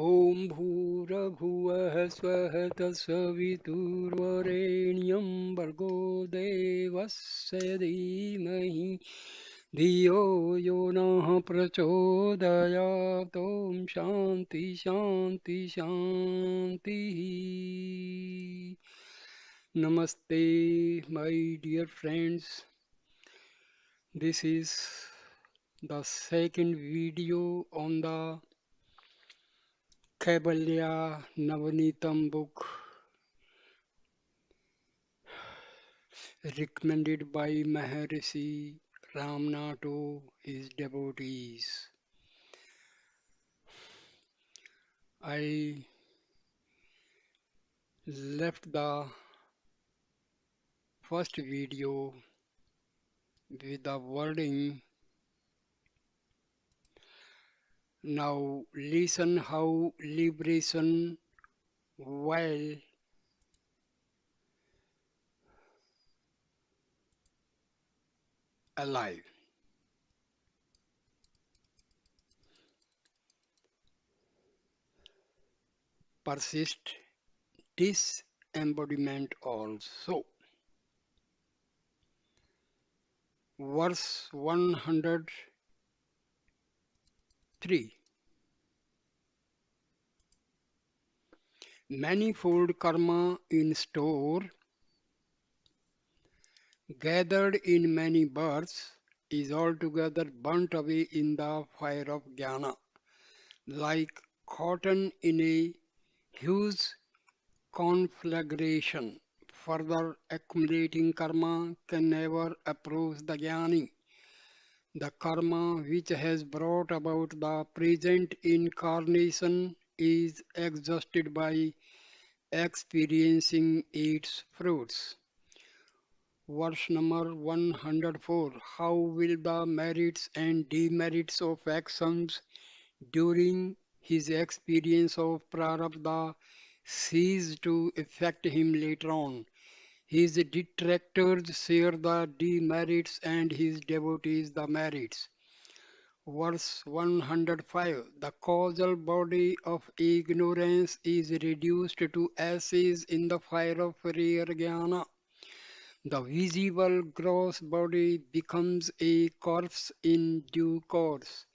ॐ भूर्भुवः स्वः तत्सवितुर्वरेण्यं भर्गो देवस्य धीमहि धियो यो नः प्रचोदयात् ॐ शान्ति शान्ति शान्तिः Namaste, my dear friends. This is the second video on the Kaivalya Navanitam book recommended by Maharishi Ramana to his devotees. I left the first video with the wording. Now listen how liberation while alive. Persist disembodiment also. Verse 103. Manifold karma in store, gathered in many births, is altogether burnt away in the fire of jnana, like cotton in a huge conflagration. Further accumulating karma can never approach the jnani. The karma which has brought about the present incarnation is exhausted by experiencing its fruits. Verse number 104. How will the merits and demerits of actions during his experience of prarabdha cease to affect him later on? His detractors share the demerits and his devotees the merits. Verse 105. The causal body of ignorance is reduced to ashes in the fire of rare jnana. The visible gross body becomes a corpse in due course.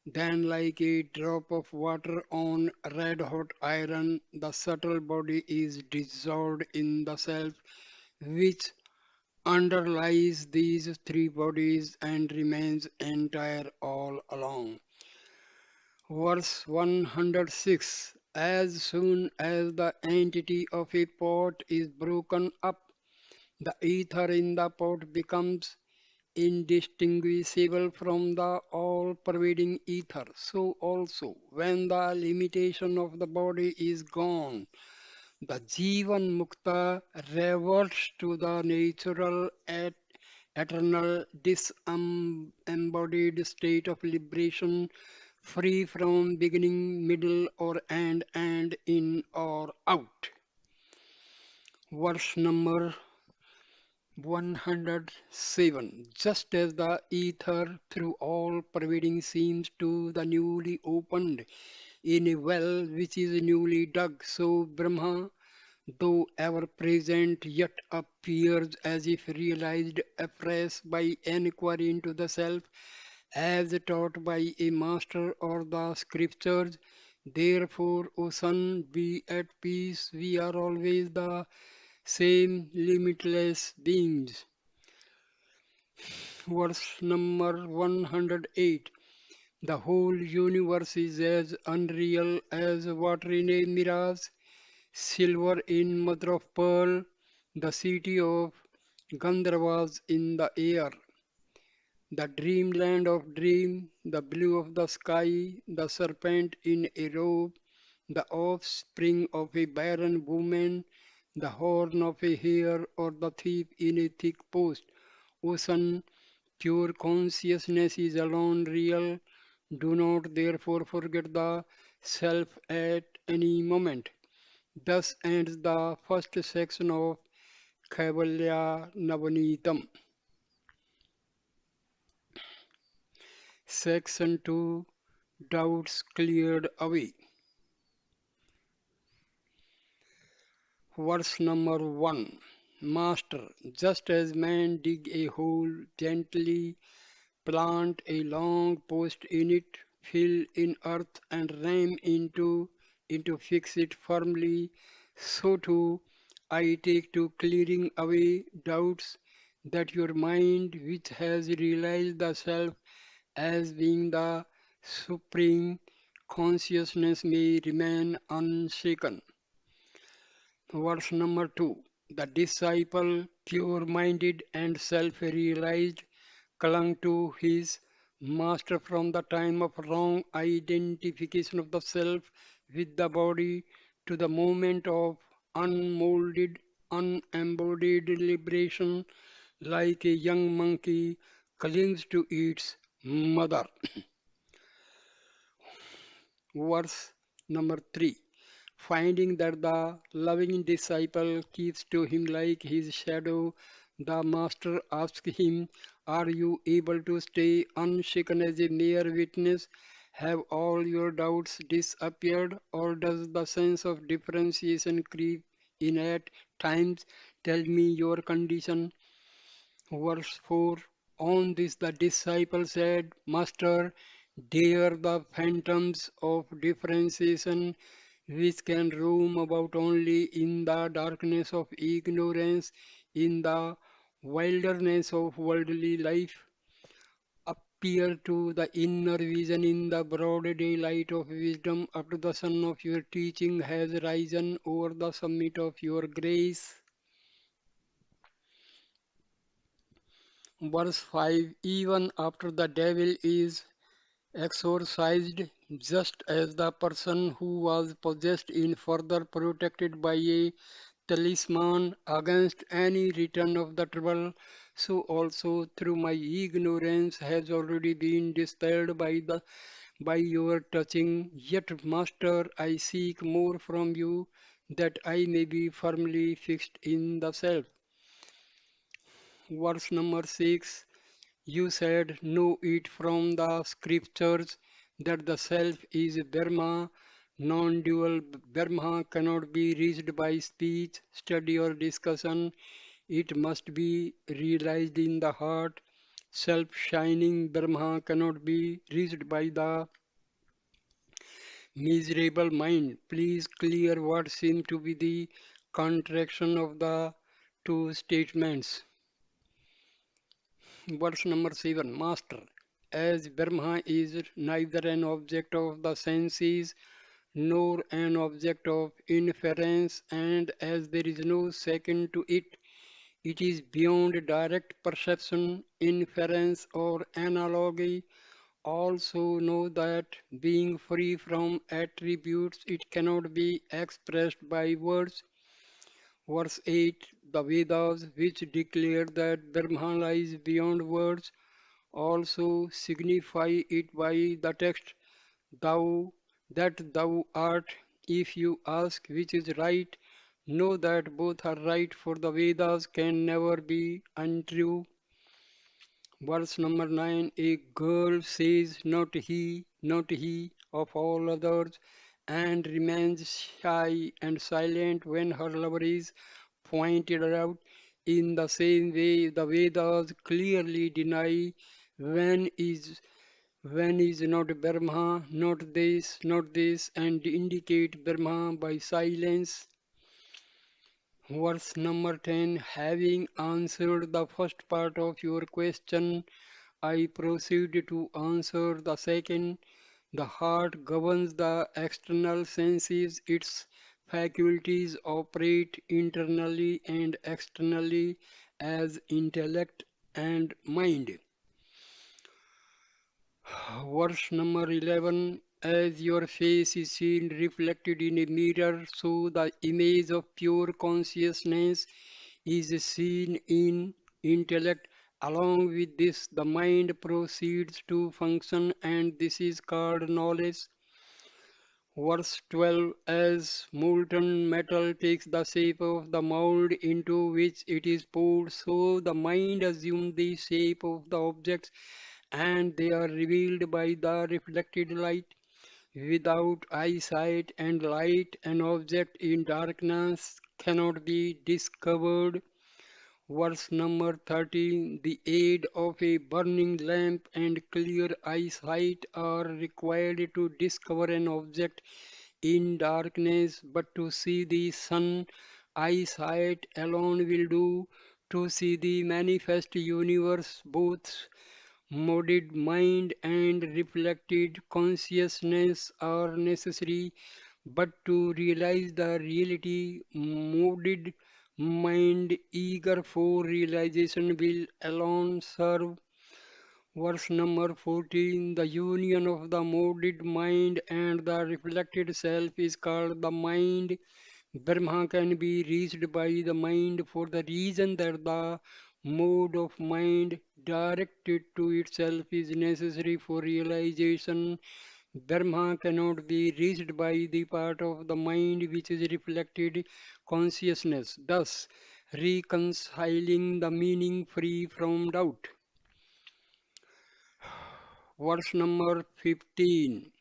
Then, like a drop of water on red hot iron, the subtle body is dissolved in the self which underlies these three bodies and remains entire all along. Verse 106. As soon as the entity of a pot is broken up, the ether in the pot becomes indistinguishable from the all-pervading ether. So also, when the limitation of the body is gone, the Jivan Mukta reverts to the natural eternal disembodied state of liberation, free from beginning, middle, or end, and in or out. Verse number 107. Just as the ether through all pervading seems to the newly opened in a well which is newly dug, so Brahma, though ever present, yet appears as if realized afresh by enquiry into the self, as taught by a master or the scriptures. Therefore, O son, be at peace. We are always the same limitless beings. Verse number 108. The whole universe is as unreal as water in a mirage, silver in mother of pearl, the city of Gandharvas in the air, the dreamland of dream, the blue of the sky, the serpent in a robe, the offspring of a barren woman, the horn of a hare, or the thief in a thick post. Ocean, pure consciousness is alone real. Do not therefore forget the self at any moment. Thus ends the first section of Kaivalya Navanitam. Section 2. Doubts cleared away. Verse number 1. Master, just as man dig a hole gently, plant a long post in it, fill in earth and ram into fix it firmly, so too I take to clearing away doubts that your mind, which has realized the self as being the supreme consciousness, may remain unshaken. Verse number 2. The disciple, pure minded and self realized, clung to his master from the time of wrong identification of the self with the body to the moment of unmolded, unembodied liberation, like a young monkey clings to its mother. Verse number 3. Finding that the loving disciple keeps to him like his shadow, the master asks him, are you able to stay unshaken as a mere witness? Have all your doubts disappeared, or does the sense of differentiation creep in at times? Tell me your condition. Verse 4. On this the disciple said, Master, dare the phantoms of differentiation which can roam about only in the darkness of ignorance, in the wilderness of worldly life, appear to the inner vision in the broad daylight of wisdom after the sun of your teaching has risen over the summit of your grace. Verse 5. Even after the devil is exorcised, just as the person who was possessed in further protected by a talisman against any return of the trouble, so also through my ignorance has already been dispelled by your touching. Yet, Master, I seek more from you, that I may be firmly fixed in the self. Verse number 6. You said, know it from the scriptures that the self is Brahma, non-dual Brahma cannot be reached by speech, study or discussion. It must be realized in the heart. Self-shining Brahma cannot be reached by the miserable mind. Please clear what seems to be the contraction of the two statements. Verse number 7. Master, as Brahma is neither an object of the senses nor an object of inference, and as there is no second to it, it is beyond direct perception, inference, or analogy. Also know that being free from attributes, it cannot be expressed by words. Verse 8. The Vedas, which declare that Brahma lies beyond words, also signify it by the text, thou that thou art. If you ask which is right, know that both are right, for the Vedas can never be untrue. Verse number 9. A girl says, not he, of all others, and remains shy and silent when her lover is pointed out. In the same way, the Vedas clearly deny when is when is not Brahma, not this, and indicate Brahma by silence. Verse number 10. Having answered the first part of your question, I proceed to answer the second. The heart governs the external senses. Its faculties operate internally and externally as intellect and mind. Verse number 11. As your face is seen reflected in a mirror, so the image of pure consciousness is seen in intellect. Along with this, the mind proceeds to function, and this is called knowledge. Verse 12. As molten metal takes the shape of the mold into which it is poured, so the mind assumes the shape of the objects and they are revealed by the reflected light. Without eyesight and light, an object in darkness cannot be discovered. Verse number 13. The aid of a burning lamp and clear eyesight are required to discover an object in darkness, but to see the sun, eyesight alone will do. To see the manifest universe, both modded mind and reflected consciousness are necessary, but to realize the reality, modded mind eager for realization will alone serve. Verse number 14. The union of the modded mind and the reflected self is called the mind. Brahma can be reached by the mind for the reason that the mode of mind directed to itself is necessary for realization. Brahma cannot be reached by the part of the mind which is reflected consciousness, thus reconciling the meaning free from doubt. Verse number 15.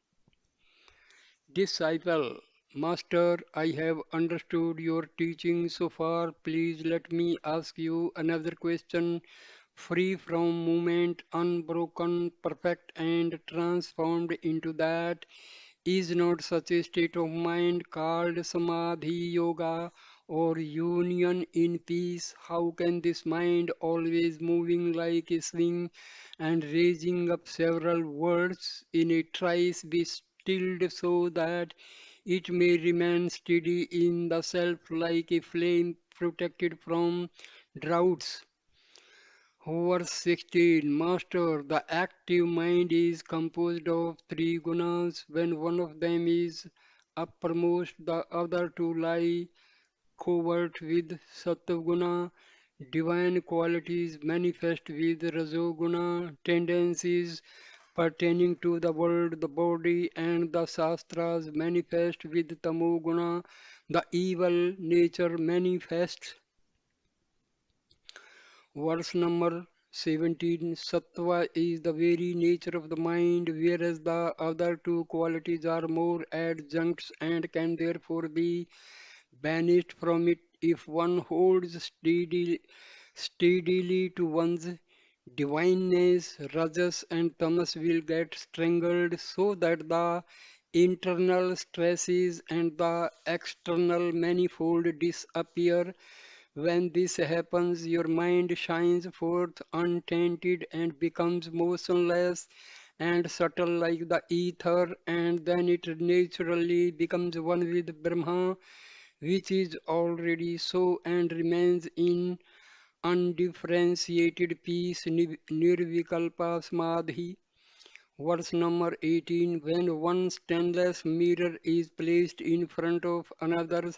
Disciple, Master, I have understood your teaching so far. Please let me ask you another question. Free from movement, unbroken, perfect, and transformed into that, is not such a state of mind called samadhi yoga or union in peace? How can this mind, always moving like a swing and raising up several words in a trice, be stilled so that it may remain steady in the self like a flame protected from droughts? Verse 16. Master, the active mind is composed of three gunas. When one of them is uppermost, the other two lie covert with sattva. Divine qualities manifest with rajoguna. Tendencies pertaining to the world, the body, and the shastras manifest with tamoguna. The evil nature manifests. Verse number 17. Sattva is the very nature of the mind, whereas the other two qualities are more adjuncts and can therefore be banished from it. If one holds steadily to one's divineness, rajas and tamas will get strangled so that the internal stresses and the external manifold disappear. When this happens, your mind shines forth untainted and becomes motionless and subtle like the ether, and then it naturally becomes one with Brahma, which is already so and remains in undifferentiated peace, nirvikalpa samadhi. Verse number 18. When one stainless mirror is placed in front of another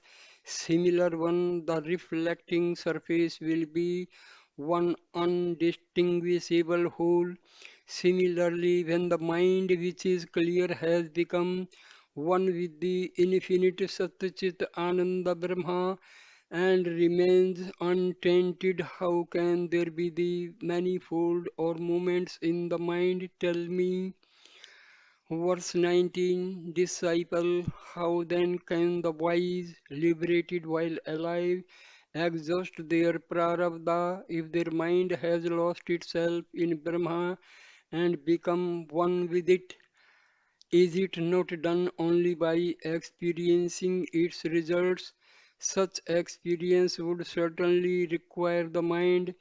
similar one, the reflecting surface will be one undistinguishable whole. Similarly, when the mind which is clear has become one with the infinite Satchit Ananda Brahma and remains untainted, how can there be the manifold or moments in the mind? Tell me. Verse 19. Disciple, how then can the wise, liberated while alive, exhaust their prarabdha if their mind has lost itself in Brahma and become one with it? Is it not done only by experiencing its results? Such experience would certainly require the mind.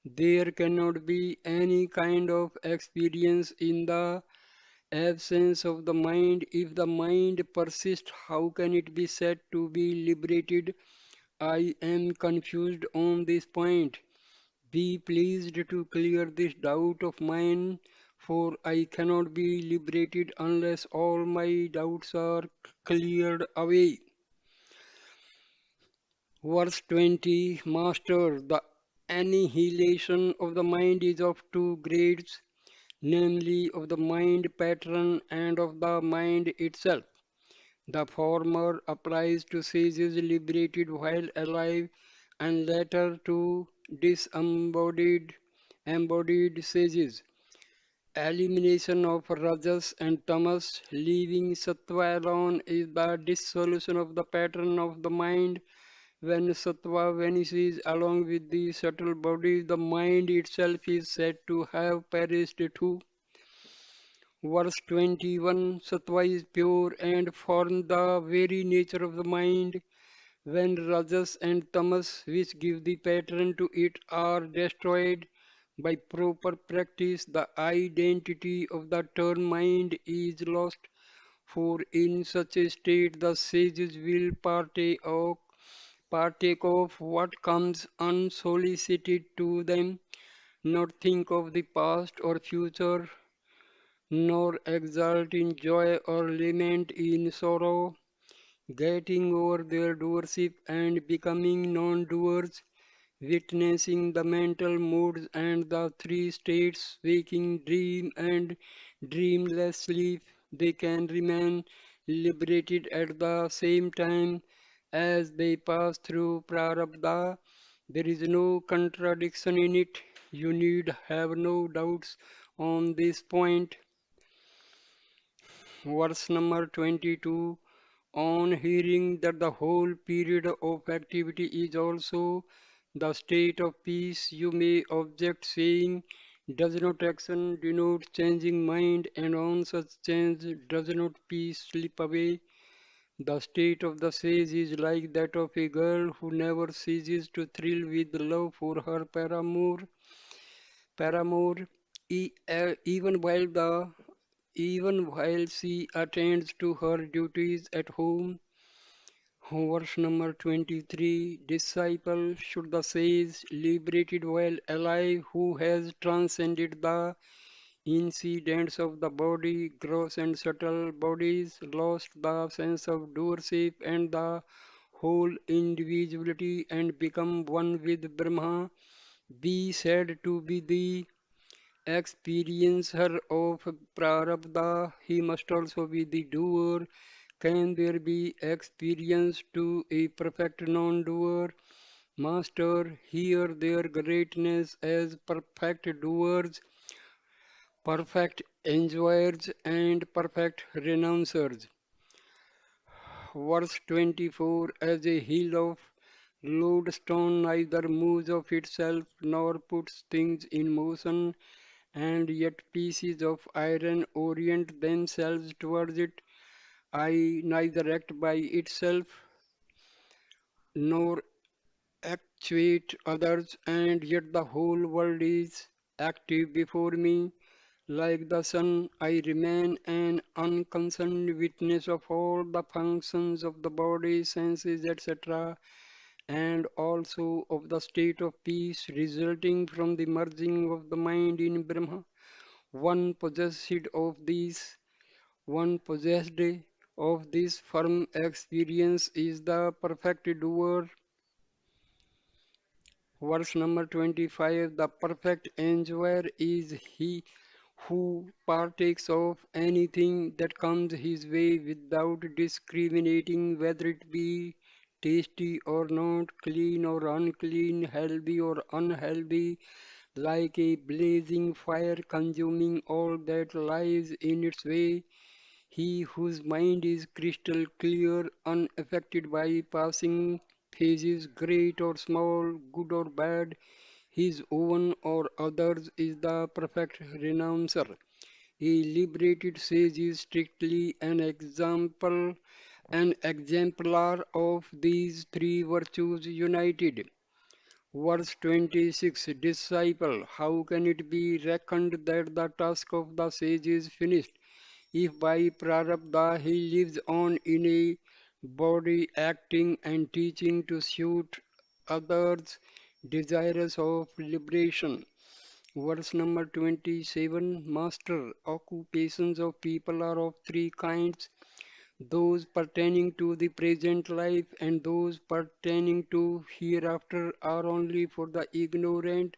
There cannot be any kind of experience in the absence of the mind. If the mind persists, how can it be said to be liberated? I am confused on this point. Be pleased to clear this doubt of mine, for I cannot be liberated unless all my doubts are cleared away. Verse 20. Master, the annihilation of the mind is of two grades, namely of the mind pattern and of the mind itself. The former applies to sages liberated while alive, and later to disembodied embodied sages. elimination of rajas and tamas, leaving sattva alone is the dissolution of the pattern of the mind. When sattva vanishes along with the subtle body, the mind itself is said to have perished too. Verse 21, sattva is pure and form the very nature of the mind. When rajas and tamas, which give the pattern to it, are destroyed by proper practice, the identity of the term mind is lost. For in such a state, the sages will partake of what comes unsolicited to them, not think of the past or future, nor exult in joy or lament in sorrow, getting over their doership and becoming non-doers, witnessing the mental moods and the three states, waking dream and dreamless sleep, they can remain liberated at the same time as they pass through prarabdha. There is no contradiction in it. You need have no doubts on this point. Verse number 22. On hearing that the whole period of activity is also the state of peace, you may object, saying, does not action denote changing mind, and on such change does not peace slip away? The state of the sage is like that of a girl who never ceases to thrill with love for her paramour, even while she attends to her duties at home. Verse number 23, disciple should the sage, liberated while alive, who has transcended the incidents of the body, gross and subtle bodies, lost the sense of doership and the whole individuality, and become one with Brahma, be said to be the experiencer of prarabdha. He must also be the doer. Can there be experience to a perfect non-doer? Master, hear their greatness as perfect doers, perfect enjoyers, and perfect renouncers. Verse 24, as a hill of lodestone neither moves of itself nor puts things in motion, and yet pieces of iron orient themselves towards it. I neither act by itself nor actuate others, and yet the whole world is active before me. Like the sun, I remain an unconcerned witness of all the functions of the body, senses, etc., and also of the state of peace resulting from the merging of the mind in Brahma. One possessed of these, one possessed of this firm experience is the perfect doer. Verse number 25, the perfect enjoyer is he who partakes of anything that comes his way without discriminating whether it be tasty or not, clean or unclean, healthy or unhealthy, like a blazing fire consuming all that lies in its way. He whose mind is crystal clear, unaffected by passing phases, great or small, good or bad, his own or others, is the perfect renouncer. A liberated sage is strictly an exemplar of these three virtues united. Verse 26, disciple, how can it be reckoned that the task of the sage is finished? If by prarabdha he lives on in a body acting and teaching to suit others desirous of liberation. Verse number 27, Master, occupations of people are of three kinds, those pertaining to the present life and those pertaining to hereafter are only for the ignorant,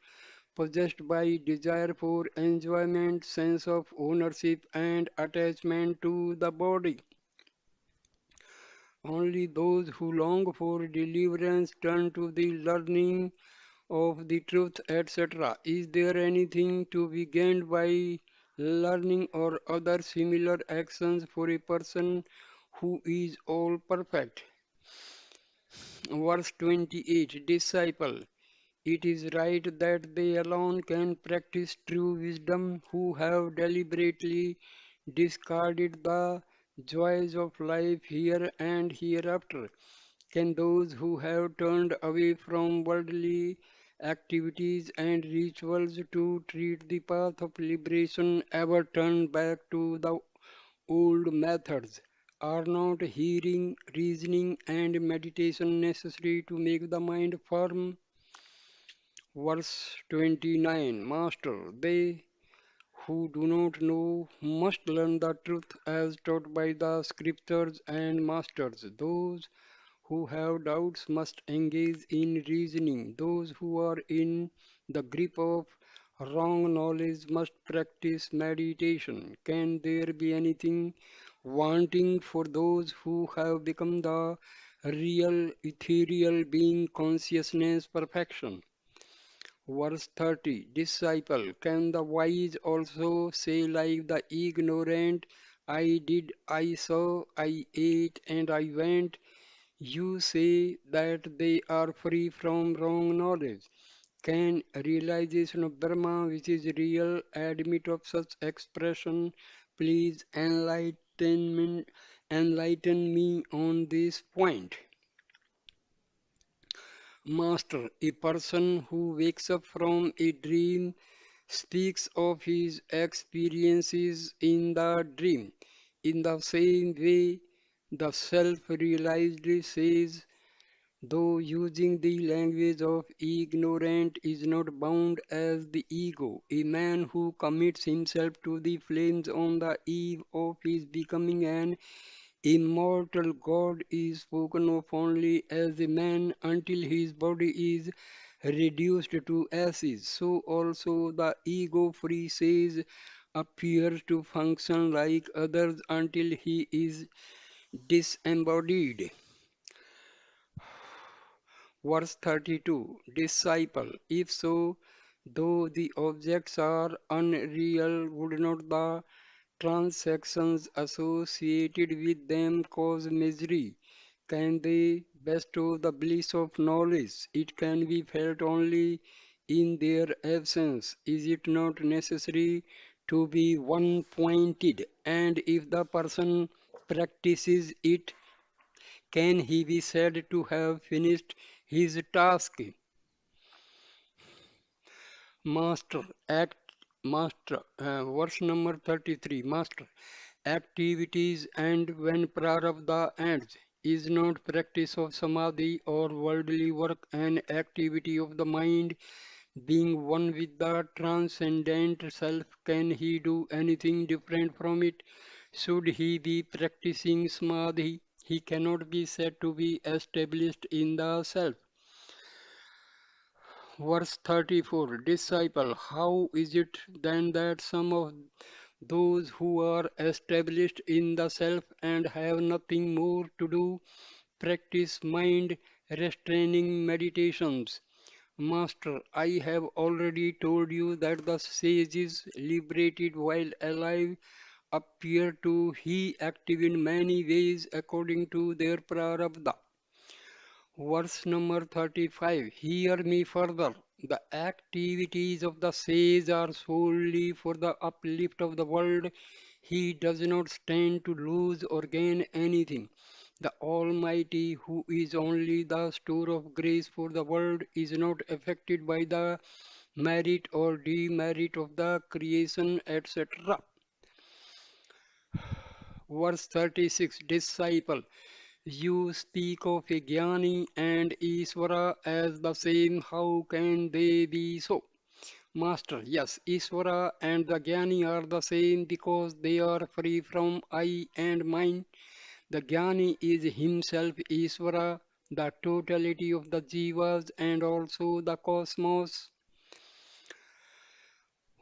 possessed by desire for enjoyment, sense of ownership, and attachment to the body. Only those who long for deliverance turn to the learning of the truth, etc. Is there anything to be gained by learning, or other similar actions for a person who is all perfect. Verse 28 Disciple. It is right that they alone can practice true wisdom who have deliberately discarded the joys of life here and hereafter. Can those who have turned away from worldly activities and rituals to treat the path of liberation ever turn back to the old methods? Are not hearing, reasoning, and meditation necessary to make the mind firm? Verse 29 Master, they who do not know must learn the truth as taught by the scriptures and masters. Those who have doubts must engage in reasoning. Those who are in the grip of wrong knowledge must practice meditation. Can there be anything wanting for those who have become the real ethereal being consciousness perfection? Verse 30 Disciple, can the wise also say like the ignorant, I did, I saw, I ate, and I went? You say that they are free from wrong knowledge. Can realization of Brahma, which is real, admit of such expression? Please enlighten me on this point. Master, a person who wakes up from a dream speaks of his experiences in the dream. In the same way, the self realized says, though using the language of ignorant is not bound as the ego. A man who commits himself to the flames on the eve of his becoming an immortal God is spoken of only as a man until his body is reduced to ashes. So also the ego-free sage appears to function like others until he is disembodied. Verse 32 Disciple, if so, though the objects are unreal, would not the transactions associated with them cause misery? Can they bestow the bliss of knowledge? It can be felt only in their absence. Is it not necessary to be one pointed? And if the person practices it, can he be said to have finished his task? Master, act, verse number 33, Master, activities and when prarabdha ends, is not practice of samadhi or worldly work an activity of the mind being one with the transcendent self? Can he do anything different from it? Should he be practicing samadhi? He cannot be said to be established in the self. Verse 34 Disciple, how is it then that some of those who are established in the self and have nothing more to do practice mind restraining meditations? Master, I have already told you that the sages liberated while alive appear to he active in many ways according to their prarabdha. Verse number 35. Hear me further. The activities of the sage are solely for the uplift of the world. He does not stand to lose or gain anything. The Almighty, who is only the store of grace for the world, is not affected by the merit or demerit of the creation, etc. Verse 36 Disciple, you speak of a Jnani and Iswara as the same. How can they be so? Master, yes, Iswara and the Jnani are the same because they are free from I and mine. The Jnani is himself Iswara, the totality of the Jivas and also the cosmos.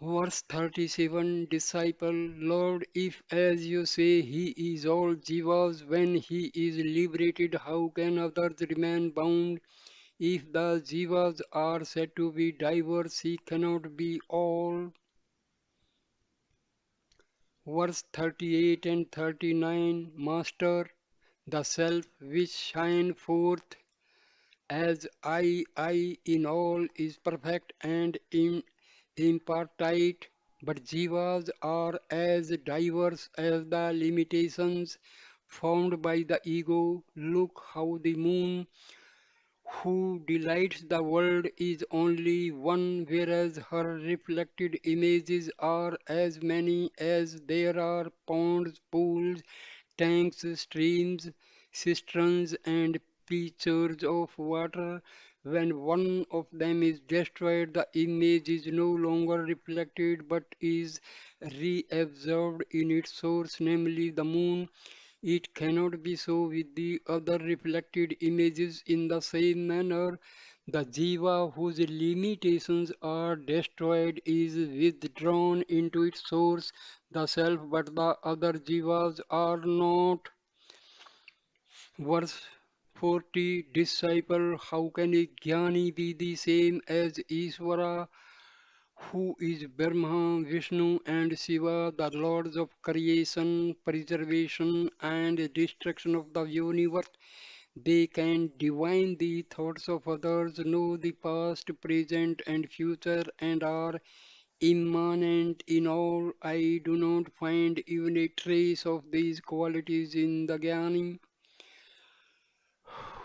Verse 37 Disciple, Lord, if as you say he is all Jivas, when he is liberated, how can others remain bound? If the Jivas are said to be diverse, he cannot be all. Verse 38 and 39. Master, the self which shine forth as I in all is perfect and impartite, but jivas are as diverse as the limitations found by the ego. Look how the moon, who delights the world, is only one, whereas her reflected images are as many as there are ponds, pools, tanks, streams, cisterns, and pitchers of water. When one of them is destroyed, the image is no longer reflected but is reabsorbed in its source, namely the moon. It cannot be so with the other reflected images in the same manner. The jiva whose limitations are destroyed is withdrawn into its source, the self, but the other jivas are not. Verse 40. Disciple, how can a jnani be the same as Ishvara, who is Brahma, Vishnu, and Shiva, the lords of creation, preservation, and destruction of the universe? They can divine the thoughts of others, know the past, present, and future, and are immanent in all. I do not find even a trace of these qualities in the Jnani.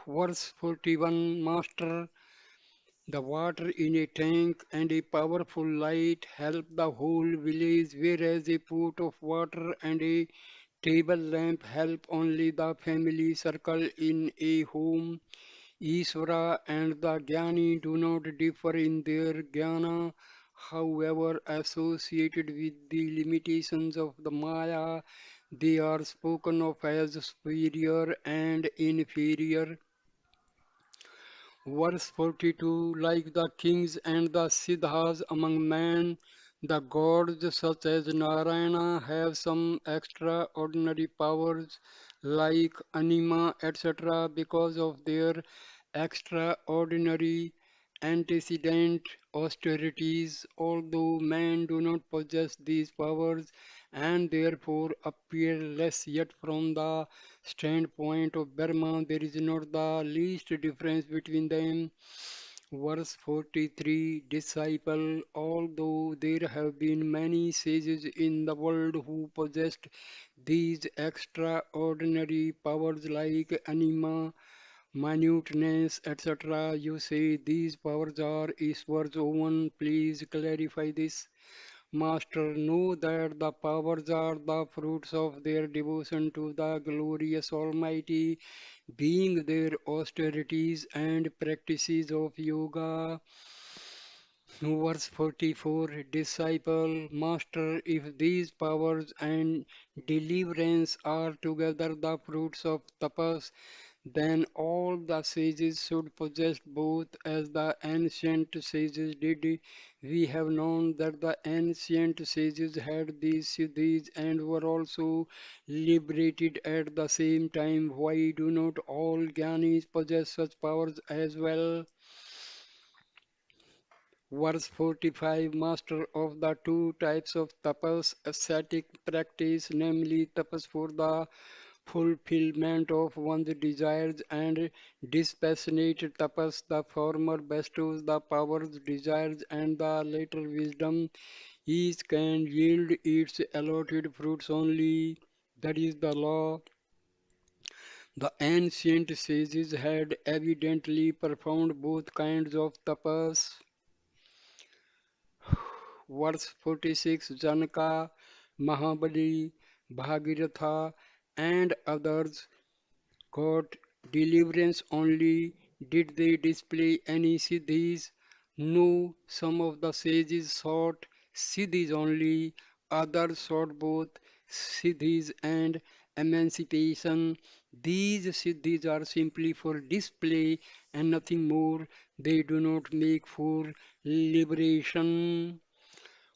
Verse 41. Master, the water in a tank and a powerful light help the whole village, whereas a pot of water and a table lamp help only the family circle in a home. Isvara and the Jnani do not differ in their jnana, however, associated with the limitations of the Maya, they are spoken of as superior and inferior. Verse 42. Like the kings and the siddhas among men, the gods such as Narayana have some extraordinary powers like anima, etc., because of their extraordinary antecedent austerities, although men do not possess these powers and therefore appear less, yet from the standpoint of Brahma there is not the least difference between them. Verse 43. Disciple, although there have been many sages in the world who possessed these extraordinary powers like anima, minuteness, etc., you say these powers are Ishwar's own. Please clarify this. Master, know that the powers are the fruits of their devotion to the glorious Almighty, being their austerities and practices of yoga. Verse 44. Disciple, Master, if these powers and deliverance are together the fruits of tapas, then all the sages should possess both as the ancient sages did. We have known that the ancient sages had these siddhis and were also liberated at the same time. Why do not all jnanis possess such powers as well? Verse 45. Master, of the two types of tapas, ascetic practice, namely tapas for the fulfillment of one's desires and dispassionate tapas, the former bestows the powers, desires, and the later wisdom. Each can yield its allotted fruits only. That is the law. The ancient sages had evidently performed both kinds of tapas. Verse 46. Janaka, Mahabali, Bhagiratha, and others got deliverance only. Did they display any siddhis? No, some of the sages sought siddhis only, others sought both siddhis and emancipation. These siddhis are simply for display and nothing more. They do not make for liberation.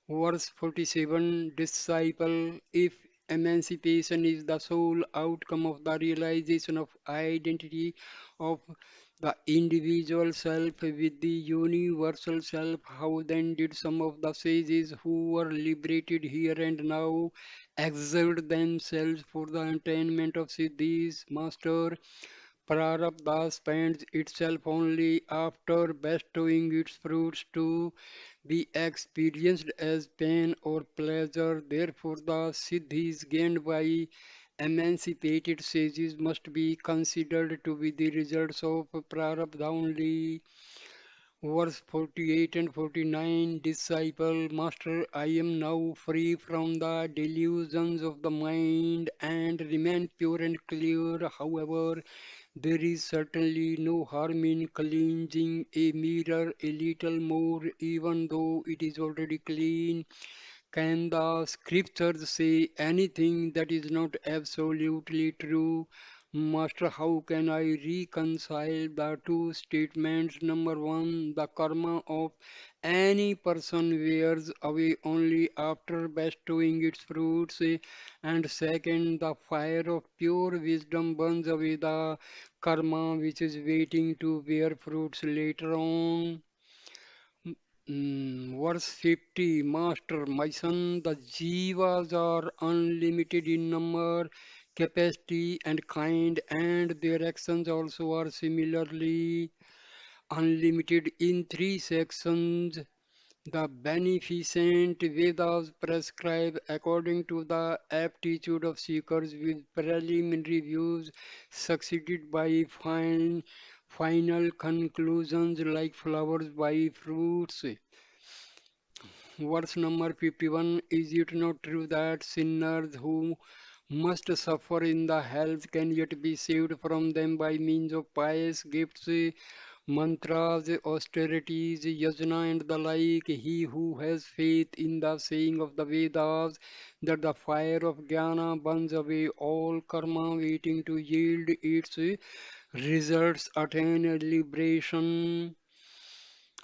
Verse 47. Disciple, if emancipation is the sole outcome of the realization of identity of The individual self with the universal self. How then did some of the sages who were liberated here and now exert themselves for the attainment of siddhis? Master, Prarabdha spends itself only after bestowing its fruits to be experienced as pain or pleasure. Therefore, the siddhis gained by emancipated sages must be considered to be the results of prarabdha only. Verse 48 and 49. Disciple, Master, I am now free from the delusions of the mind and remain pure and clear. However, there is certainly no harm in cleansing a mirror a little more, even though it is already clean. Can the scriptures say anything that is not absolutely true? Master, how can I reconcile the two statements? Number one, the karma of any person wears away only after bestowing its fruits. And second, the fire of pure wisdom burns away the karma which is waiting to bear fruits later on. Verse 50, Master, my son, the jivas are unlimited in number, capacity, and kind, and their actions also are similarly unlimited in three sections. The beneficent Vedas prescribe according to the aptitude of seekers with preliminary views succeeded by final conclusions like flowers by fruits. Verse number 51. Is it not true that sinners who must suffer in the hells can yet be saved from them by means of pious gifts, mantras, austerities, yajna, and the like? He who has faith in the saying of the Vedas that the fire of jnana burns away all karma waiting to yield its results attain liberation.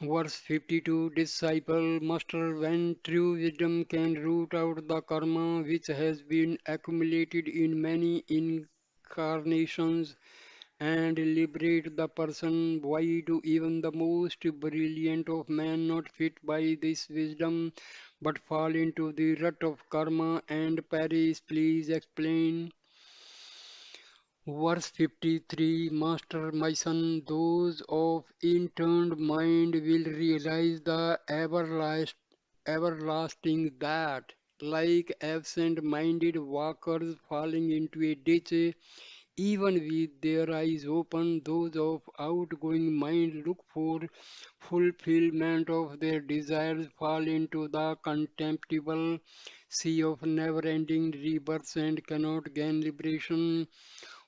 Verse 52. Disciple, Master, when true wisdom can root out the karma which has been accumulated in many incarnations and liberate the person, why do even the most brilliant of men not fit by this wisdom but fall into the rut of karma and perish? Please explain. Verse 53. Master, my son, those of interned mind will realize the everlasting that, like absent-minded walkers falling into a ditch, even with their eyes open, those of outgoing mind look for fulfillment of their desires, fall into the contemptible sea of never-ending rebirths and cannot gain liberation.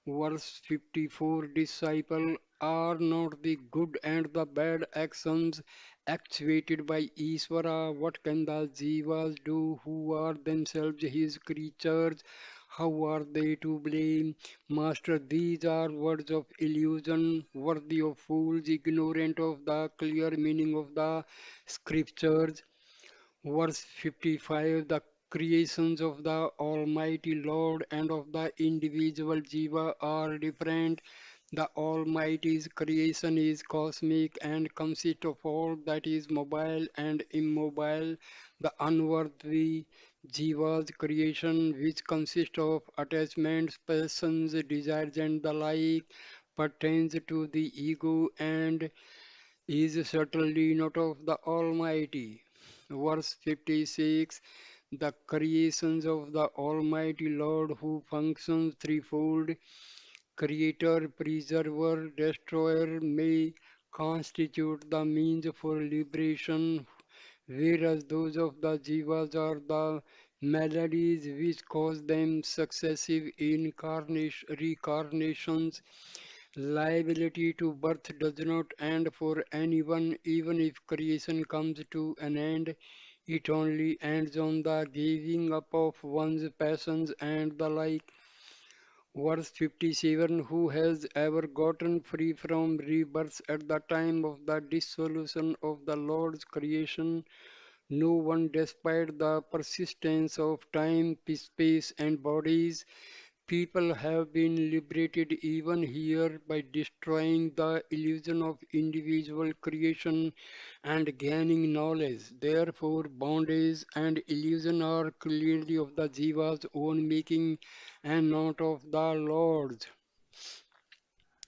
Verse 54. Disciple, are not the good and the bad actions actuated by Isvara? What can the jivas do who are themselves his creatures? How are they to blame? Master, these are words of illusion, worthy of fools, ignorant of the clear meaning of the scriptures. Verse 55. The creations of the Almighty Lord and of the individual Jiva are different. The Almighty's creation is cosmic and consists of all that is mobile and immobile. The unworthy Jiva's creation, which consists of attachments, passions, desires, and the like, pertains to the ego and is certainly not of the Almighty. Verse 56. The creations of the Almighty Lord who functions threefold, creator, preserver, destroyer, may constitute the means for liberation, whereas those of the jivas are the maladies which cause them successive reincarnations. Liability to birth does not end for anyone, even if creation comes to an end. It only ends on the giving up of one's passions and the like. Verse 57. Who has ever gotten free from rebirth at the time of the dissolution of the Lord's creation? No one, despite the persistence of time, space, and bodies. People have been liberated even here by destroying the illusion of individual creation and gaining knowledge. Therefore, bondage and illusion are clearly of the Jiva's own making and not of the Lord's.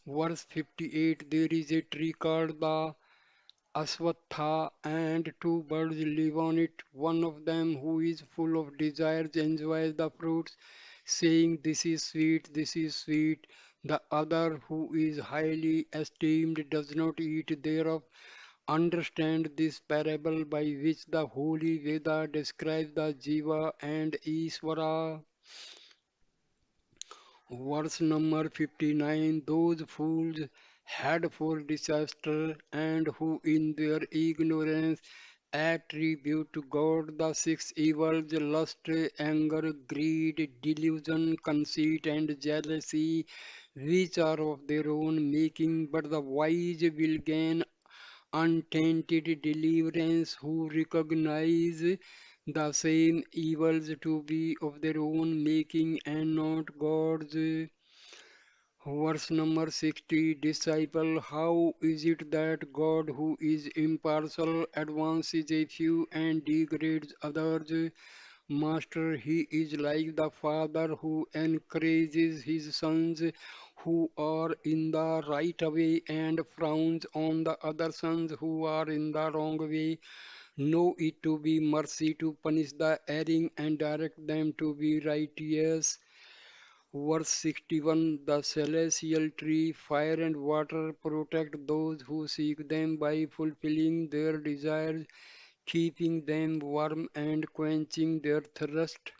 Verse 58, there is a tree called the Aswatha, and two birds live on it. One of them, who is full of desires, enjoys the fruits, saying, this is sweet, this is sweet. The other, who is highly esteemed, does not eat thereof. Understand this parable by which the Holy Veda describes the Jiva and Iswara. Verse number 59, those fools had for disaster and who in their ignorance attribute to God the six evils: lust, anger, greed, delusion, conceit, and jealousy, which are of their own making, but the wise will gain untainted deliverance who recognize the same evils to be of their own making and not God's. Verse number 60, disciple, how is it that God, who is impartial, advances a few and degrades others? Master, he is like the father who encourages his sons who are in the right way and frowns on the other sons who are in the wrong way. Know it to be mercy to punish the erring and direct them to be righteous. Verse 61, the celestial tree, fire and water protect those who seek them by fulfilling their desires, keeping them warm and quenching their thirst.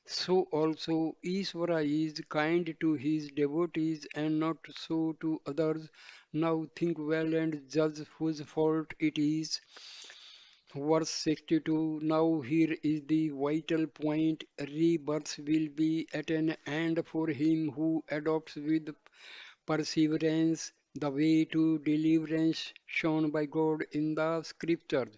So also Ishvara is kind to his devotees and not so to others. Now think well and judge whose fault it is. Verse 62, now here is the vital point. Rebirth will be at an end for him who adopts with perseverance the way to deliverance shown by God in the scriptures,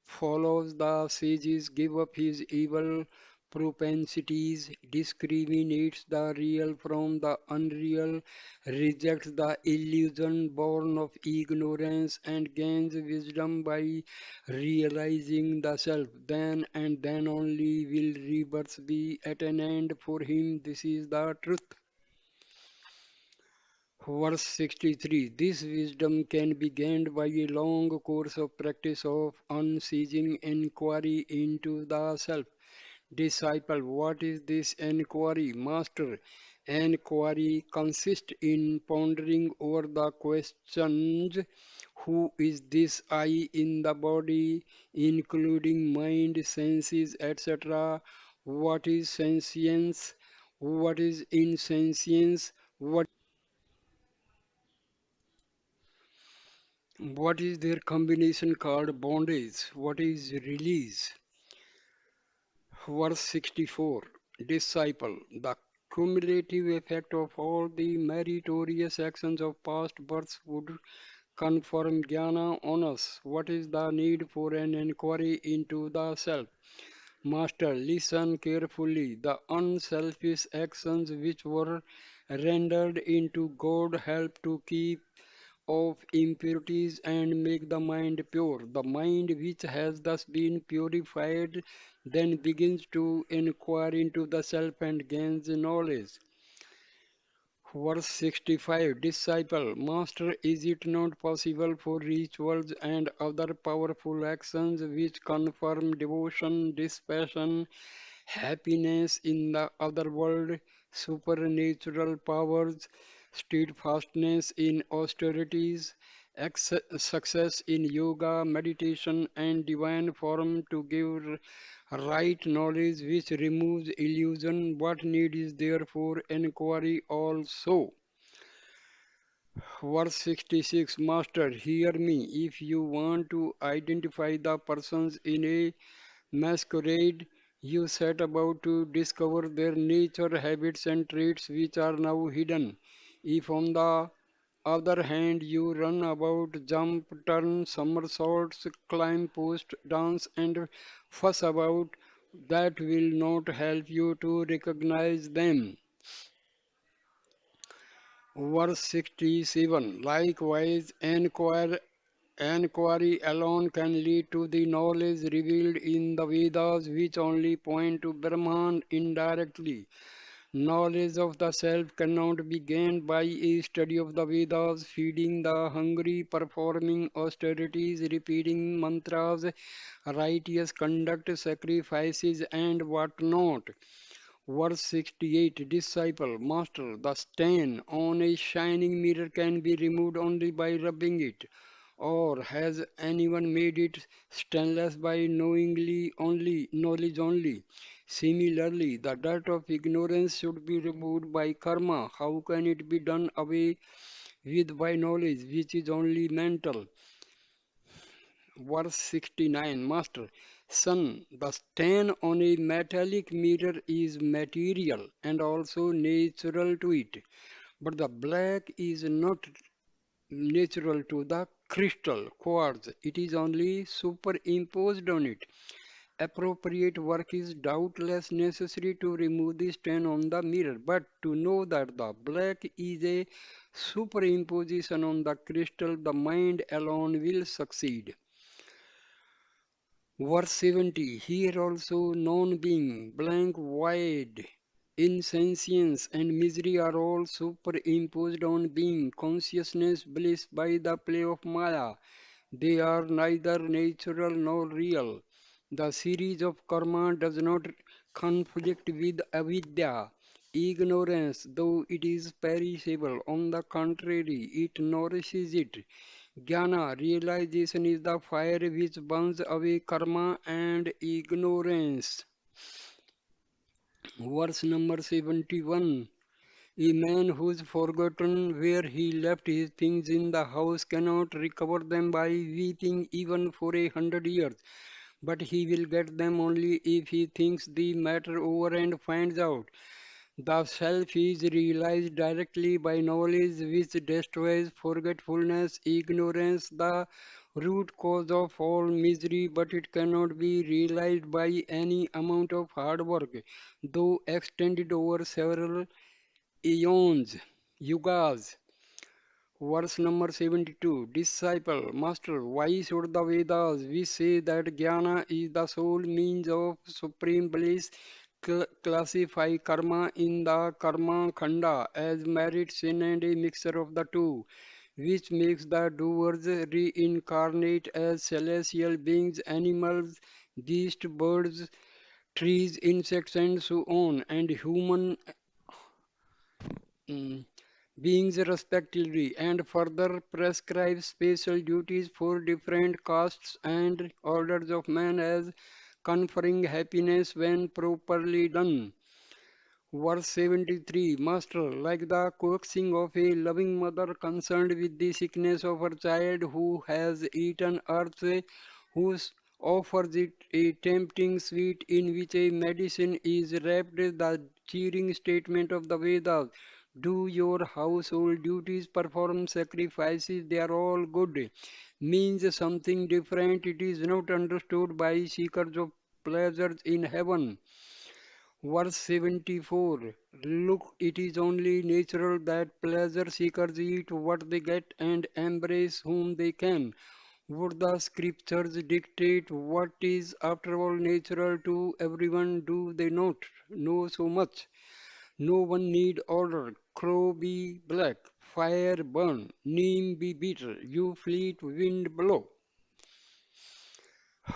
follows the sages, give up his evil propensities, discriminates the real from the unreal, rejects the illusion born of ignorance, and gains wisdom by realizing the self. Then and then only will rebirth be at an end for him. This is the truth. Verse 63, this wisdom can be gained by a long course of practice of unceasing inquiry into the self. Disciple, what is this inquiry? Master, inquiry consists in pondering over the questions: who is this I in the body, including mind, senses, etc.? What is sentience? What is insentience? What is their combination called bondage? What is release? Verse 64, disciple, the cumulative effect of all the meritorious actions of past births would confirm jnana on us. What is the need for an inquiry into the self? Master, listen carefully. The unselfish actions which were rendered into God help to keep of impurities and make the mind pure. The mind which has thus been purified then begins to inquire into the self and gains knowledge. Verse 65, disciple, Master, is it not possible for rituals and other powerful actions which confirm devotion, dispassion, happiness in the other world, supernatural powers, steadfastness in austerities, success in yoga, meditation, and divine form to give right knowledge which removes illusion? What need is there for inquiry also? Verse 66, Master, hear me. If you want to identify the persons in a masquerade, you set about to discover their nature, habits, and traits which are now hidden. If, on the other hand, you run about, jump, turn, somersaults, climb post, dance, and fuss about, that will not help you to recognize them. Verse 67. Likewise, inquiry alone can lead to the knowledge revealed in the Vedas, which only point to Brahman indirectly. Knowledge of the self cannot be gained by a study of the Vedas, feeding the hungry, performing austerities, repeating mantras, righteous conduct, sacrifices, and what not. Verse 68. Disciple, Master, the stain on a shining mirror can be removed only by rubbing it. Or has anyone made it stainless by knowledge only? Similarly, the dirt of ignorance should be removed by karma. How can it be done away with by knowledge, which is only mental? Verse 69. Master, son, the stain on a metallic mirror is material and also natural to it, but the black is not natural to the crystal quartz. It is only superimposed on it. Appropriate work is doubtless necessary to remove the stain on the mirror, but to know that the black is a superimposition on the crystal, the mind alone will succeed. Verse 70. Here also non-being, blank void, insentience and misery are all superimposed on being, consciousness, bliss by the play of Maya. They are neither natural nor real. The series of karma does not conflict with avidya, ignorance, though it is perishable. On the contrary, it nourishes it. Jnana, realization is the fire which burns away karma and ignorance. Verse number 71. A man who's forgotten where he left his things in the house cannot recover them by weeping even for 100 years, but he will get them only if he thinks the matter over and finds out. The self is realized directly by knowledge which destroys forgetfulness, ignorance, the root cause of all misery, but it cannot be realized by any amount of hard work, though extended over several eons, yugas. Verse number 72. Disciple, Master, why should the Vedas, we say that Jnana is the sole means of supreme bliss, classify karma in the karma khanda as merit, sin, and a mixture of the two, which makes the doers reincarnate as celestial beings, animals, beasts, birds, trees, insects, and so on, and human mm, beings respectively, and further prescribes special duties for different castes and orders of men as conferring happiness when properly done. Verse 73. Master, like the coaxing of a loving mother concerned with the sickness of her child who has eaten earth, who offers it a tempting sweet in which a medicine is wrapped, the cheering statement of the Vedas. Do your household duties, perform sacrifices, they are all good. Means something different. It is not understood by seekers of pleasures in heaven. Verse 74. Look, it is only natural that pleasure seekers eat what they get and embrace whom they can. Would the scriptures dictate what is after all natural to everyone? Do they not know so much? No one need order. Crow be black, fire burn, neem be bitter, you fleet wind blow.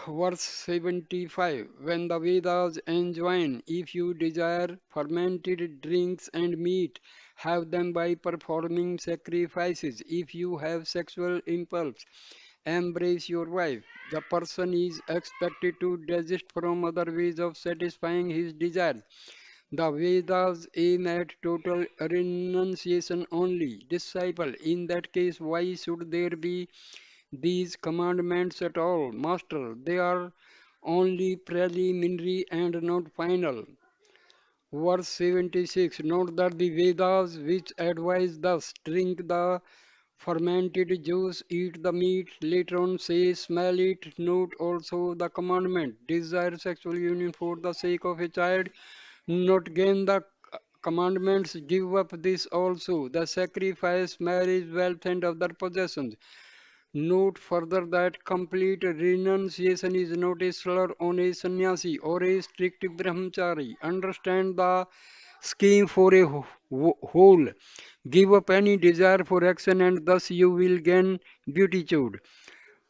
Verse 75. When the Vedas enjoin, if you desire fermented drinks and meat, have them by performing sacrifices. If you have sexual impulse, embrace your wife. The person is expected to desist from other ways of satisfying his desires. The Vedas aim at total renunciation only. Disciple, in that case, why should there be these commandments at all? Master, they are only preliminary and not final. Verse 76. Note that the Vedas which advise thus drink the Fermented juice, eat the meat. Later on, say, smell it. Note also the commandment. Desire sexual union for the sake of a child. Not gain the commandments. Give up this also. The sacrifice, marriage, wealth, and other possessions. Note further that complete renunciation is not a slur on a sannyasi or a strict brahmachari. Understand the scheme for a whole. Give up any desire for action and thus you will gain beatitude.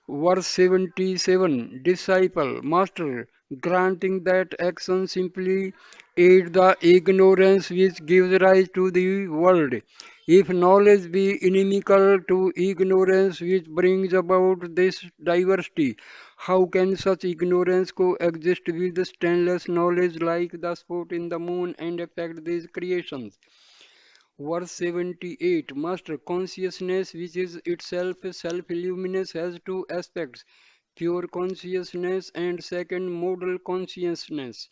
Verse 77 Disciple, Master, granting that action simply aid the ignorance which gives rise to the world. If knowledge be inimical to ignorance which brings about this diversity, how can such ignorance coexist with stainless knowledge like the spot in the moon and affect these creations? Verse 78 Master consciousness, which is itself self luminous, has two aspects pure consciousness and second modal consciousness.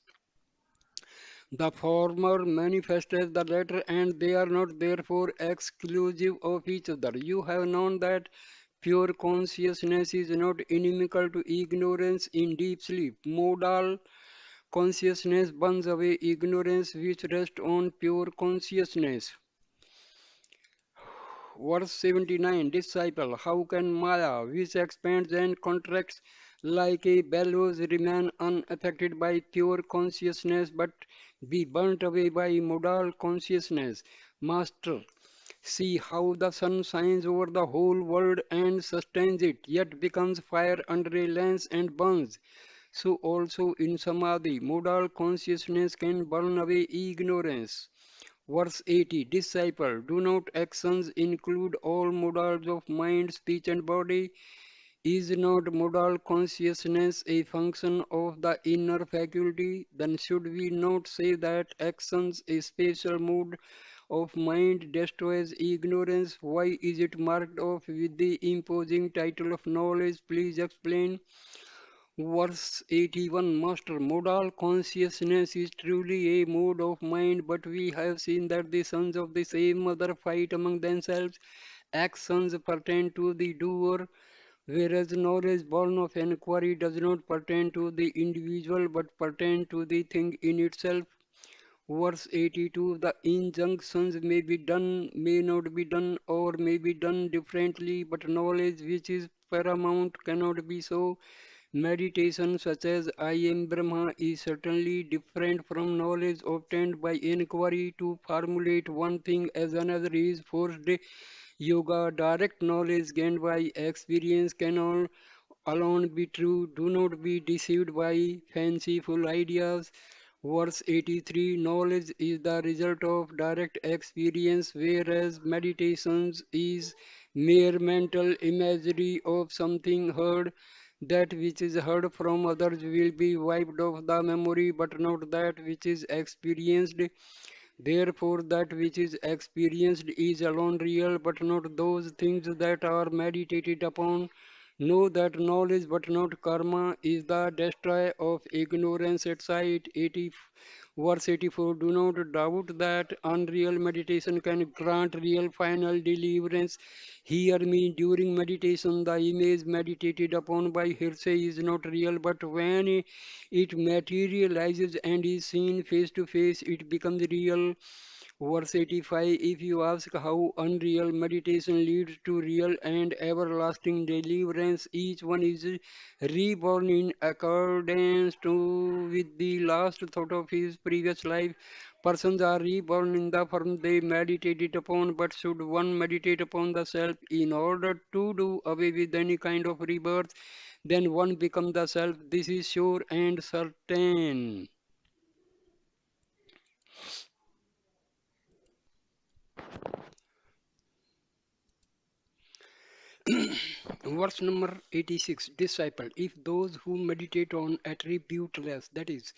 The former manifests the latter, and they are not therefore exclusive of each other. You have known that pure consciousness is not inimical to ignorance in deep sleep. Modal consciousness burns away ignorance which rests on pure consciousness. Verse 79 Disciple, how can Maya, which expands and contracts like a bellows, remain unaffected by pure consciousness but be burnt away by modal consciousness? Master, see how the sun shines over the whole world and sustains it, yet becomes fire under a lens and burns. So also in Samadhi, modal consciousness can burn away ignorance. Verse 80 Disciple, do not actions include all modals of mind, speech, and body? Is not modal consciousness a function of the inner faculty? Then should we not say that actions, a special mood of mind, destroys ignorance? Why is it marked off with the imposing title of knowledge? Please explain. Verse 81 Master, modal consciousness is truly a mode of mind, but we have seen that the sons of the same mother fight among themselves. Actions pertain to the doer, whereas knowledge born of inquiry does not pertain to the individual but pertain to the thing in itself. Verse 82 The injunctions may be done, may not be done, or may be done differently, but knowledge which is paramount cannot be so. Meditation such as I am Brahma is certainly different from knowledge obtained by inquiry. To formulate one thing as another is forced yoga. Direct knowledge gained by experience cannot alone be true. Do not be deceived by fanciful ideas. Verse 83 Knowledge is the result of direct experience, whereas meditations is mere mental imagery of something heard. That which is heard from others will be wiped off the memory, but not that which is experienced. Therefore, that which is experienced is alone real, but not those things that are meditated upon. Know that knowledge, but not karma, is the destroyer of ignorance at sight. 80, verse 84 Do not doubt that unreal meditation can grant real final deliverance. Hear me, during meditation, the image meditated upon by hearsay is not real, but when it materializes and is seen face to face, it becomes real. Verse 85 If you ask how unreal meditation leads to real and everlasting deliverance, each one is reborn in accordance to with the last thought of his previous life. Persons are reborn in the form they meditated upon, but should one meditate upon the self in order to do away with any kind of rebirth, then one becomes the self. This is sure and certain. Verse number 86 Disciple, if those who meditate on attributeless, that is,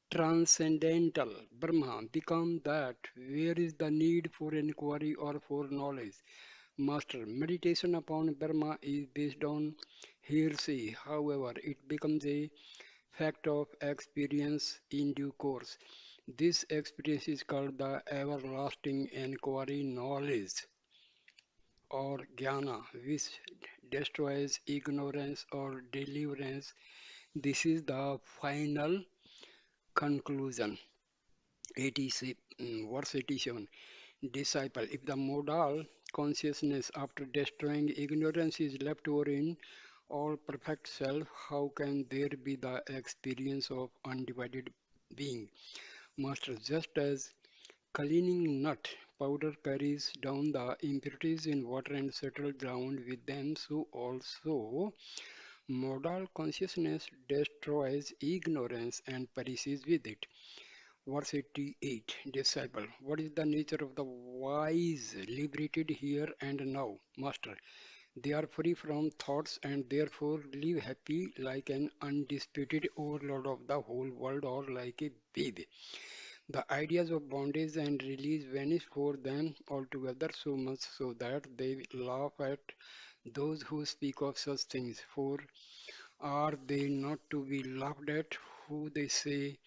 transcendental Brahma, become that, where is the need for inquiry or for knowledge? Master, meditation upon Brahma is based on hearsay. However, it becomes a fact of experience in due course. This experience is called the everlasting inquiry knowledge. or jnana, which destroys ignorance or deliverance. This is the final conclusion. 86, verse 87. Disciple, if the modal consciousness after destroying ignorance is left over in all perfect self, how can there be the experience of undivided being? Master, just as cleaning nut powder carries down the impurities in water and settle down with them, so also modal consciousness destroys ignorance and perishes with it. Verse 88, disciple, what is the nature of the wise liberated here and now? Master, they are free from thoughts and therefore live happy like an undisputed overlord of the whole world or like a baby. The ideas of bondage and release vanish for them altogether, so much so that they laugh at those who speak of such things. For are they not to be laughed at who they say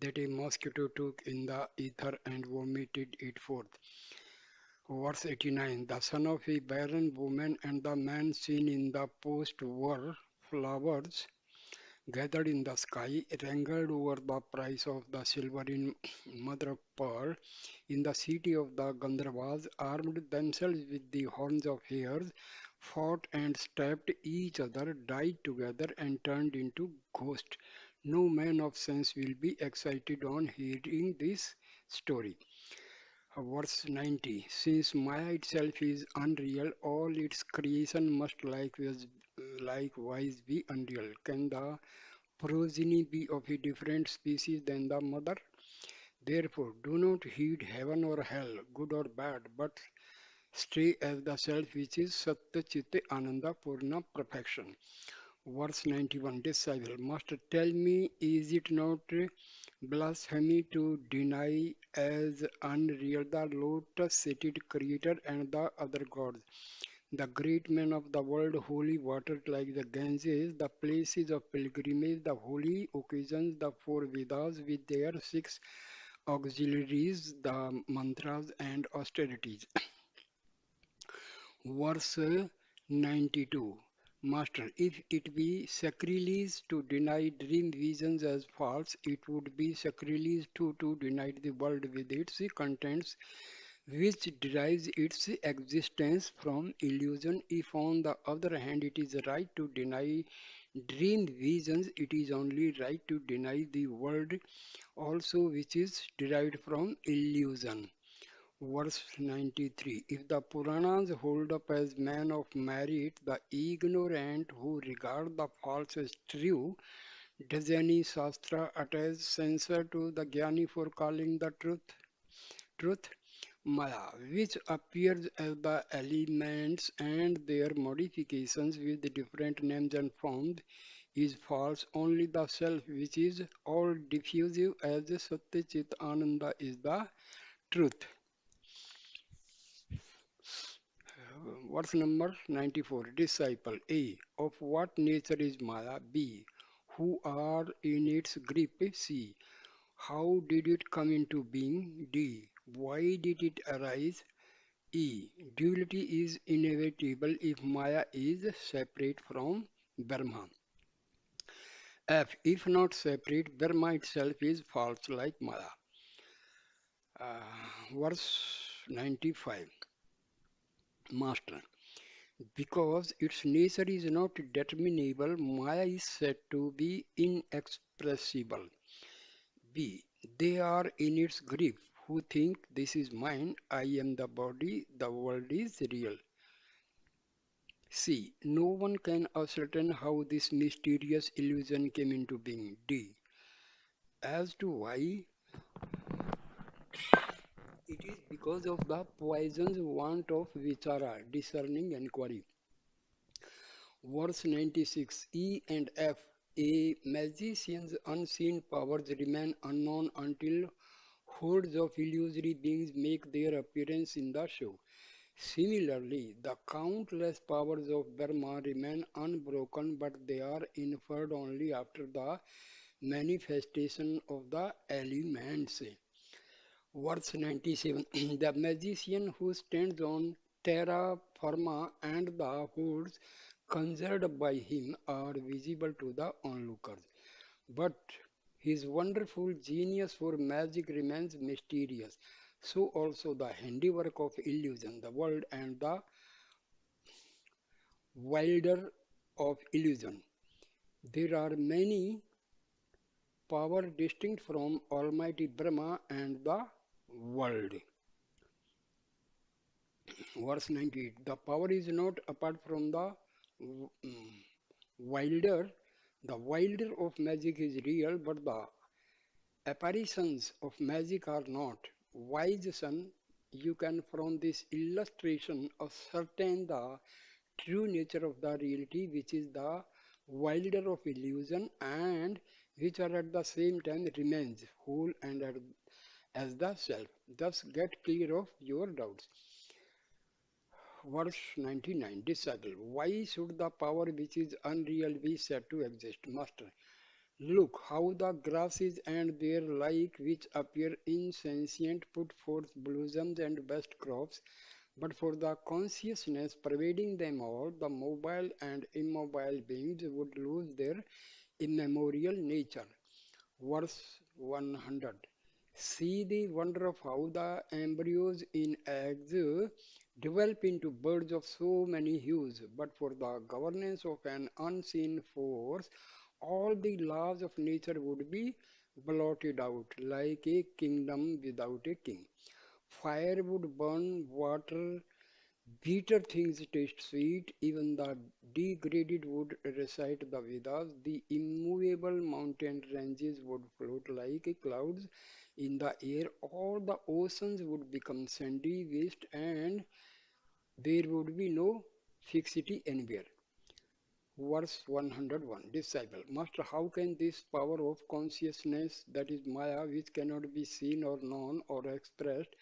that a mosquito took in the ether and vomited it forth? Verse 89, the son of a barren woman and the man seen in the post were flowers gathered in the sky, wrangled over the price of the silver in mother of pearl, in the city of the Gandharvas, armed themselves with the horns of hares, fought and stabbed each other, died together, and turned into ghosts. No man of sense will be excited on hearing this story. Verse 90. Since Maya itself is unreal, all its creation must likewise be unreal. Can the progeny be of a different species than the mother? Therefore, do not heed heaven or hell, good or bad, but stay as the self which is Satya Chitta Ananda Purna perfection. Verse 91, disciple, Master, tell me, is it not blasphemy to deny as unreal the lotus-seated Creator and the other gods, the great men of the world, holy water like the Ganges, the places of pilgrimage, the holy occasions, the four Vedas with their six auxiliaries, the mantras and austerities. Verse 92. Master, if it be sacrilege to deny dream visions as false, it would be sacrilege to deny the world with its contents, which derives its existence from illusion. If, on the other hand, it is right to deny dream visions, it is only right to deny the world also, which is derived from illusion. Verse 93. If the Puranas hold up as men of merit the ignorant who regard the false as true, does any Shastra attach censure to the Jnani for calling the truth? Maya, which appears as the elements and their modifications with the different names and forms, is false. Only the self, which is all diffusive as Satya Chit Ananda, is the truth. Verse number 94. Disciple A. Of what nature is Maya? B. Who are in its grip? C. How did it come into being? D. Why did it arise? E. Duality is inevitable if Maya is separate from Brahma. F. If not separate, Brahma itself is false like Maya. Verse 95. Master. Because its nature is not determinable, Maya is said to be inexpressible. B. They are in its grip who think this is mine, I am the body, the world is real. C. No one can ascertain how this mysterious illusion came into being. D. As to why, it is because of the poison's want of vichara, discerning inquiry. Verse 96. E and F. A magician's unseen powers remain unknown until hordes of illusory beings make their appearance in the show. Similarly, the countless powers of Brahma remain unbroken, but they are inferred only after the manifestation of the elements. Verse 97. The magician who stands on terra firma and the woods conjured by him are visible to the onlookers. But his wonderful genius for magic remains mysterious. So also the handiwork of illusion, the world and the wilder of illusion. There are many power distinct from Almighty Brahma and the world. Verse 98. The power is not apart from the mm, wilder. The wilder of magic is real, but the apparitions of magic are not. Wise son, you can from this illustration ascertain the true nature of the reality, which is the wilder of illusion, and which are at the same time remains whole and as the self. Thus get clear of your doubts. Verse 99. Disciple, why should the power which is unreal be said to exist? Master, look how the grasses and their like which appear insentient put forth blossoms and best crops, but for the consciousness pervading them all, the mobile and immobile beings would lose their immemorial nature. Verse 100. See the wonder of how the embryos in eggs develop into birds of so many hues, but for the governance of an unseen force, all the laws of nature would be blotted out like a kingdom without a king. Fire would burn, water, bitter things taste sweet, even the degraded would recite the Vedas, the immovable mountain ranges would float like clouds in the air, all the oceans would become sandy waste, and there would be no fixity anywhere. Verse 101. Disciple, Master, how can this power of consciousness, that is Maya, which cannot be seen or known or expressed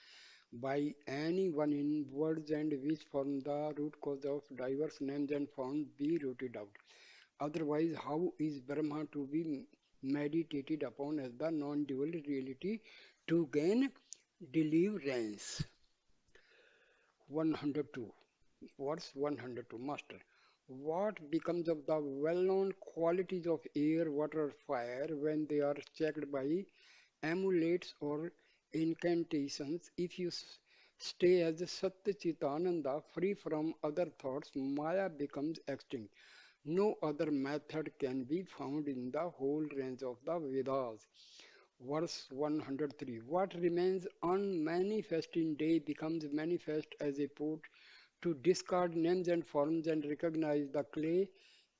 by anyone in words and which form the root cause of diverse names and forms, be rooted out? Otherwise, how is Brahma to be meditated upon as the non-dual reality to gain deliverance? 102. Verse 102. Master, what becomes of the well-known qualities of air, water, fire when they are checked by amulets or incantations? If you stay as Satchitananda, free from other thoughts, Maya becomes extinct. No other method can be found in the whole range of the Vedas. Verse 103. What remains unmanifest in day becomes manifest as a port to discard names and forms and recognize the clay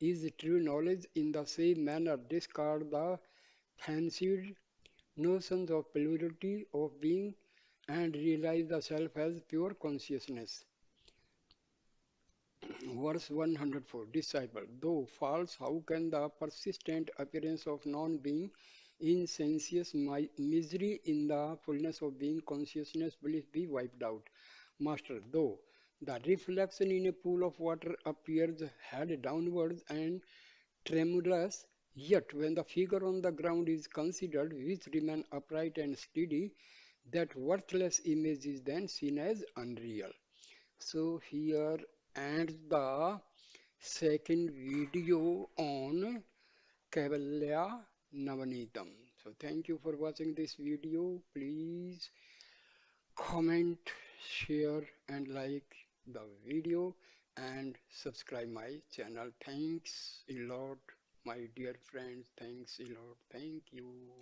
is true knowledge. In the same manner, discard the fancied notions of plurality of being and realize the self as pure consciousness. Verse 104. Disciple, though false, how can the persistent appearance of non-being in sensuous misery in the fullness of being consciousness belief be wiped out? Master, though the reflection in a pool of water appears head downwards and tremulous, yet when the figure on the ground is considered, which remain upright and steady, that worthless image is then seen as unreal. So here ends the second video on Kaivalya Navanitam. So thank you for watching this video. Please comment, share and like the video and subscribe my channel. Thanks a lot, my dear friends. Thanks a lot. Thank you.